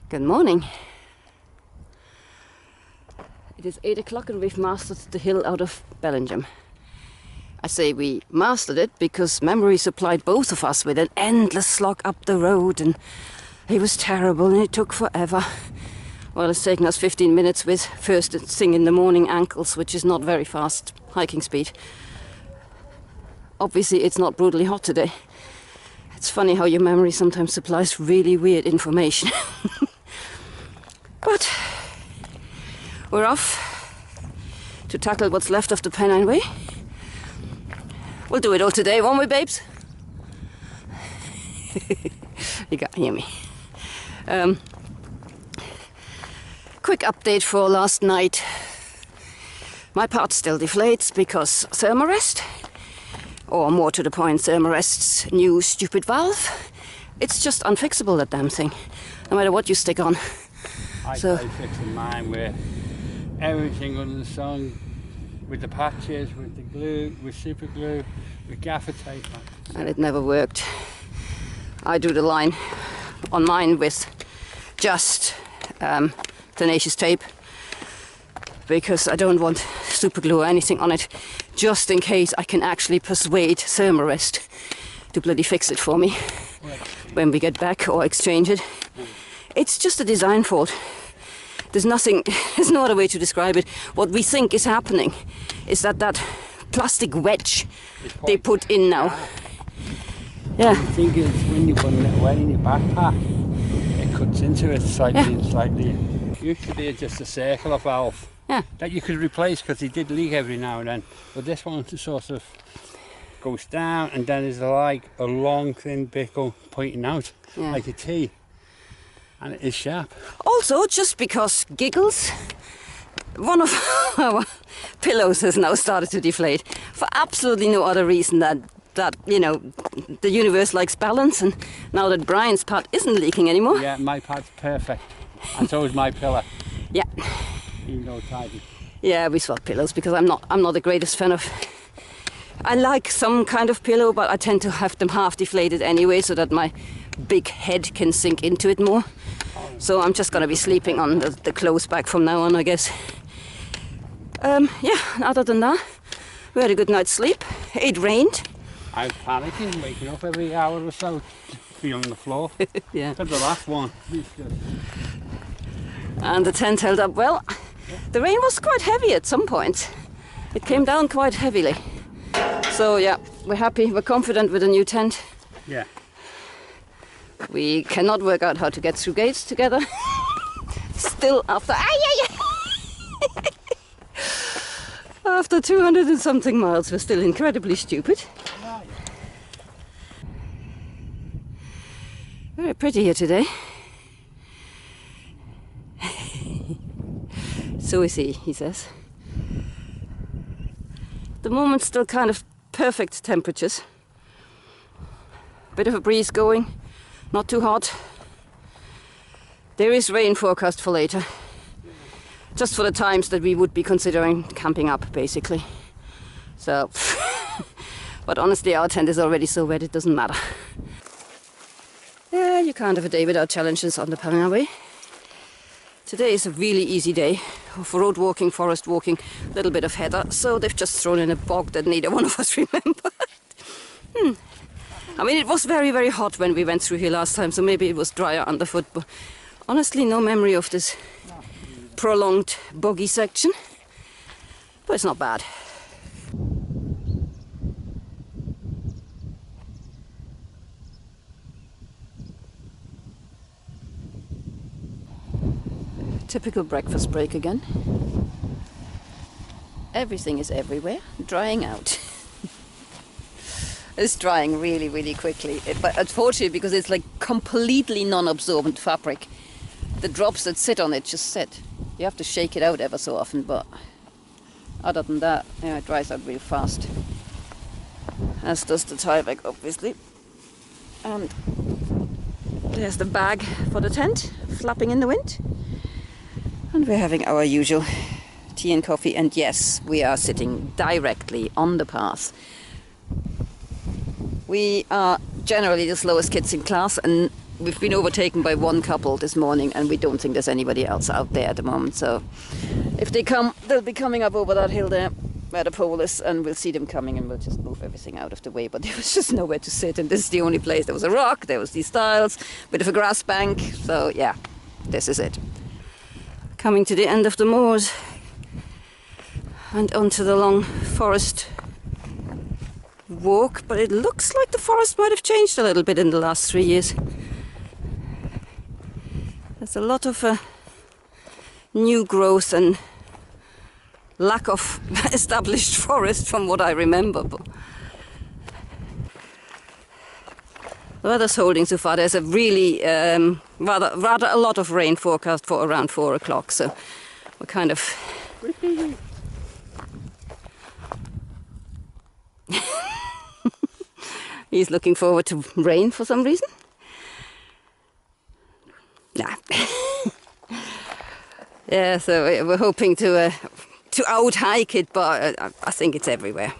Good morning. It is 8 o'clock and we've mastered the hill out of Bellingham. I say we mastered it because memory supplied both of us with an endless slog up the road, and it was terrible and it took forever. Well, it's taken us 15 minutes with first thing in the morning ankles, which is not very fast hiking speed. Obviously it's not brutally hot today. It's funny how your memory sometimes supplies really weird information. But we're off to tackle what's left of the Pennine Way. We'll do it all today, won't we, babes? You can't hear me. Quick update for last night. My part still deflates because thermarest, or more to the point, thermarest's new stupid valve. It's just unfixable, that damn thing, no matter what you stick on. I tried fixing mine with everything under the sun, with the patches, with the glue, with super glue, with gaffer tape. And it never worked. I drew the line on mine with just tenacious tape because I don't want super glue or anything on it, just in case I can actually persuade thermarest to bloody fix it for me when we get back or exchange it. It's just a design fault. There's no other way to describe it. What we think is happening is that plastic wedge they put in now. Yeah. The thing is, when you put it away in your backpack, it cuts into it slightly. Usually it's just a circular valve that you could replace because it did leak every now and then. But this one sort of goes down, and then there's like a long thin bickle pointing out, like a T. And it is sharp. Also, just because giggles, one of our pillows has now started to deflate for absolutely no other reason that you know, the universe likes balance, and now that Brian's part isn't leaking anymore. Yeah, my part's perfect, and so is my pillow. Yeah. Even though it's tidy. Yeah, we swap pillows because I'm not the greatest fan of. I like some kind of pillow, but I tend to have them half deflated anyway, so that my big head can sink into it more. So I'm just going to be sleeping on the clothes bag from now on, I guess. Yeah, other than that, we had a good night's sleep. It rained. I was panicking, waking up every hour or so, feeling the floor. Yeah. But the last one. And the tent held up well. The rain was quite heavy at some point. It came down quite heavily. So yeah, we're happy, we're confident with the new tent. Yeah. We cannot work out how to get through gates together. Still after after 200 and something miles, we're still incredibly stupid. Very pretty here today. So is he says. The moment still kind of perfect temperatures. Bit of a breeze going. Not too hot. There is rain forecast for later. Just for the times that we would be considering camping up, basically. So, but honestly, our tent is already so wet it doesn't matter. Yeah, you can't have a day without challenges on the Pennine Way. Today is a really easy day for road walking, forest walking, a little bit of heather. So they've just thrown in a bog that neither one of us remembered. I mean, it was very, very hot when we went through here last time, so maybe it was drier underfoot, but honestly, no memory of this prolonged boggy section. But it's not bad. Typical breakfast break again. Everything is everywhere, drying out. It's drying really, really quickly. But unfortunately, because it's like completely non-absorbent fabric, the drops that sit on it just sit. You have to shake it out ever so often, but other than that, yeah, it dries out real fast. As does the tie bag, obviously. And there's the bag for the tent, flapping in the wind. And we're having our usual tea and coffee, and yes, we are sitting directly on the path. We are generally the slowest kids in class, and we've been overtaken by one couple this morning, and we don't think there's anybody else out there at the moment. So if they come, they'll be coming up over that hill there where the pole is, and we'll see them coming, and we'll just move everything out of the way. But there was just nowhere to sit, and this is the only place. There was a rock, there was these tiles, bit of a grass bank. So yeah, this is it. Coming to the end of the moors and onto the long forest walk, but it looks like the forest might have changed a little bit in the last 3 years. There's a lot of new growth and lack of established forest from what I remember. But the weather's holding so far. There's a really rather a lot of rain forecast for around 4 o'clock, so we're kind of he's looking forward to rain for some reason. Nah. Yeah, so we're hoping to out-hike it, but I think it's everywhere.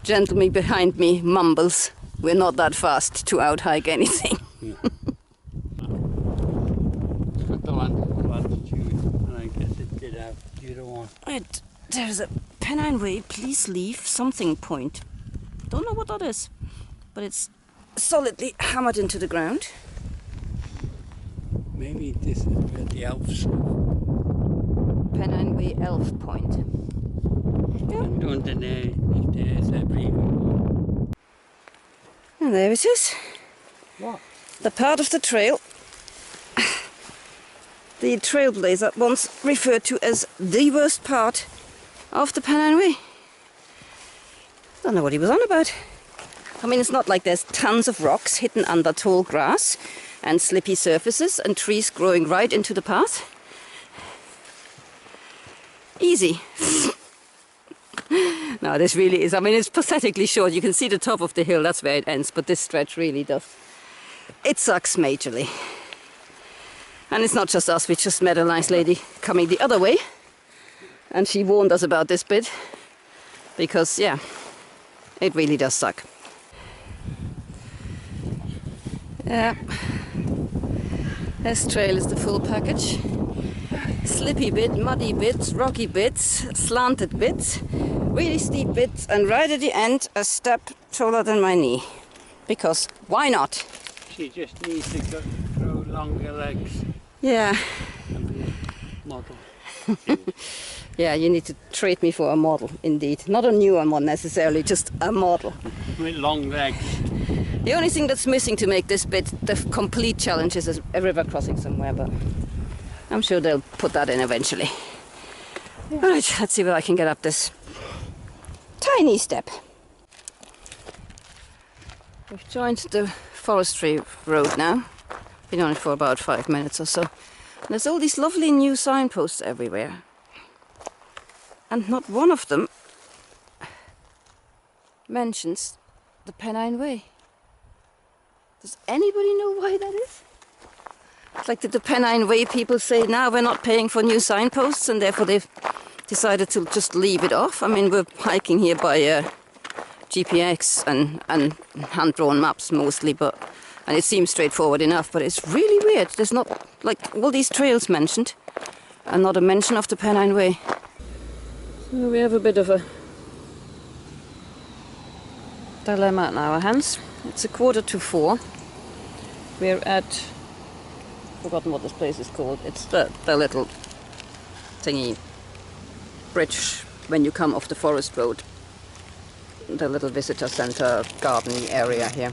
Gentleman behind me mumbles, we're not that fast to out-hike anything. Yeah. It's got the longitude, and I guess it did have the other one. There's a Pennine Way, please leave something point. Don't know what that is, but it's solidly hammered into the ground. Maybe this is where the elves are. Pennine Way Elf Point. Yeah. And underneath there's a breathing. And there it is. What? The part of the trail the trailblazer once referred to as the worst part of the Pennine Way. Don't know what he was on about. I mean, it's not like there's tons of rocks hidden under tall grass and slippy surfaces and trees growing right into the path. Easy. No, this really is. I mean, it's pathetically short. You can see the top of the hill, that's where it ends, but this stretch really does. It sucks majorly. And it's not just us, we just met a nice lady coming the other way, and she warned us about this bit, because, yeah, it really does suck. Yeah, this trail is the full package. Slippy bit, muddy bits, rocky bits, slanted bits, really steep bits, and right at the end a step taller than my knee. Because why not? She just needs to grow longer legs. Yeah. And be a model. Yeah, you need to treat me for a model, indeed. Not a newer one necessarily, just a model. With long legs. The only thing that's missing to make this bit the complete challenge is a river crossing somewhere, but I'm sure they'll put that in eventually. Right, let's see where I can get up this tiny step. We've joined the forestry road now. Been on it for about 5 minutes or so. There's all these lovely new signposts everywhere. And not one of them mentions the Pennine Way. Does anybody know why that is? It's like the Pennine Way people say now we're not paying for new signposts, and therefore they've decided to just leave it off. I mean, we're hiking here by GPX and hand-drawn maps mostly, and it seems straightforward enough, but it's really weird. There's not, like, all these trails mentioned, and not a mention of the Pennine Way. So we have a bit of a dilemma on our hands. It's 3:45. We're at, forgotten what this place is called. It's the little thingy bridge when you come off the forest road. The little visitor center garden area here.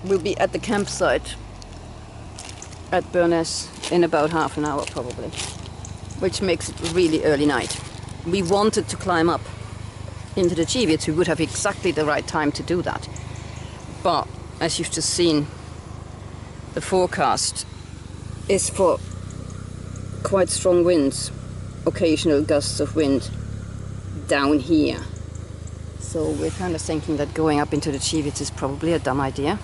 We'll be at the campsite at Burness in about half an hour probably, which makes it really early night. We wanted to climb up into the Chivits. We would have exactly the right time to do that. But as you've just seen, the forecast is for quite strong winds, occasional gusts of wind down here. So we're kind of thinking that going up into the Chivits is probably a dumb idea.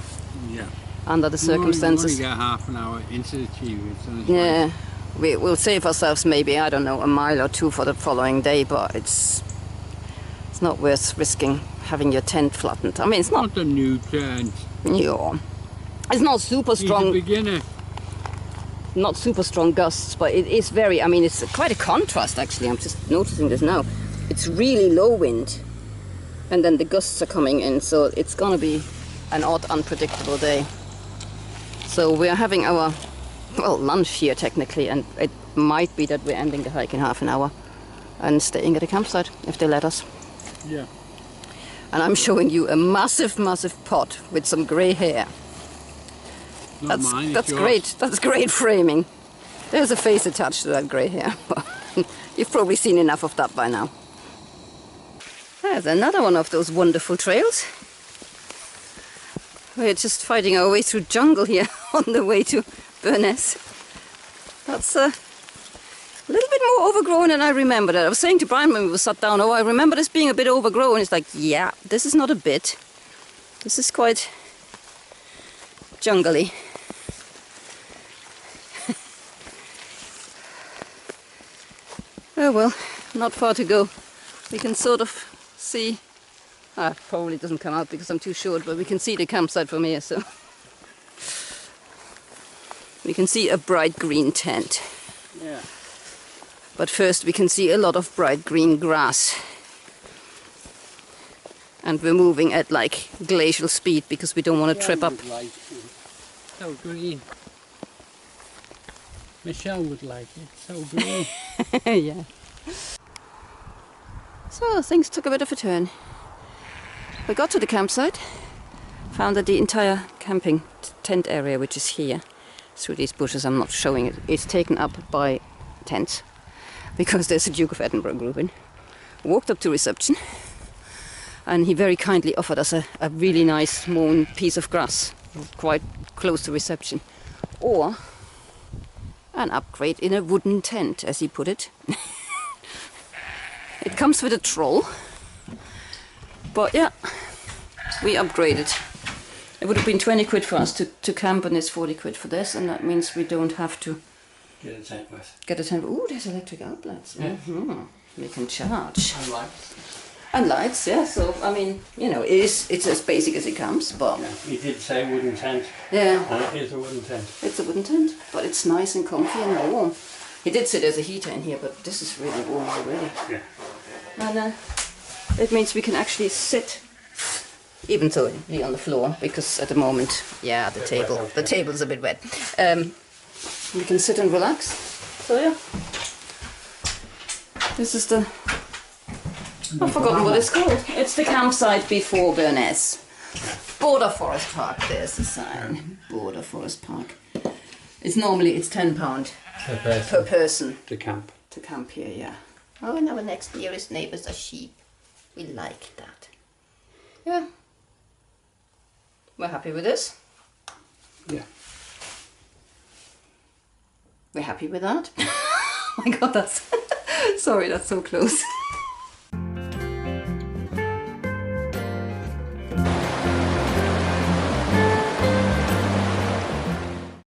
Yeah. Under the circumstances. We only get half an hour into the Chivits. Yeah. We'll save ourselves maybe, I don't know, a mile or two for the following day, but it's not worth risking having your tent flattened. I mean, it's not a new tent. Yeah. It's not super strong. He's a beginner. Not super strong gusts, but it is very, I mean, it's quite a contrast actually. I'm just noticing this now. It's really low wind, and then the gusts are coming in, so it's gonna be an odd, unpredictable day. So we are having our, well, lunch here technically, and it might be that we're ending the hike in half an hour and staying at the campsite if they let us. Yeah. And I'm showing you a massive, massive pot with some grey hair. Not mine, it's That's yours. great. That's great framing. There's a face attached to that grey hair. You've probably seen enough of that by now. There's another one of those wonderful trails. We're just fighting our way through jungle here on the way to Burness. That's a little bit more overgrown than I remembered. I was saying to Brian when we were sat down, oh, I remember this being a bit overgrown. It's like, yeah, this is not a bit. This is quite jungly. Oh well, not far to go. We can sort of see, probably doesn't come out because I'm too short, but we can see the campsite from here, so. We can see a bright green tent. Yeah. But first we can see a lot of bright green grass. And we're moving at like glacial speed because we don't want to trip up. Like so green. Michelle would like it, so green. Yeah. So things took a bit of a turn. We got to the campsite, found that the entire camping tent area, which is here, through these bushes, I'm not showing it, is taken up by tents because there's a Duke of Edinburgh group in. Walked up to reception and he very kindly offered us a really nice mown piece of grass quite close to reception, or an upgrade in a wooden tent, as he put it. It comes with a troll, but yeah, we upgraded. It would have been 20 quid for us to camp, and it's 40 quid for this, and that means we don't have to Get a tent with. get a tent. Ooh, there's electric outlets. Yeah. We can charge. And lights. And lights, yeah, so I mean, you know, it's as basic as it comes, but Yeah. He did say wooden tent. yeah. And it is a wooden tent. It's a wooden tent, but it's nice and comfy and warm. He did say there's a heater in here, but this is really warm already. Yeah. And it means we can actually sit, even though it'd be on the floor, because at the moment, yeah, the table's a bit wet. We can sit and relax. So yeah, this is the, I've forgotten what it's called. It's the campsite before Burness. Border Forest Park, there's the sign. Border Forest Park. It's normally, it's £10 per person To camp. to camp here, yeah. Oh, and our next nearest neighbours are sheep. We like that. Yeah. We're happy with this. Yeah. We're happy with that. Oh my god, that's... Sorry, that's so close.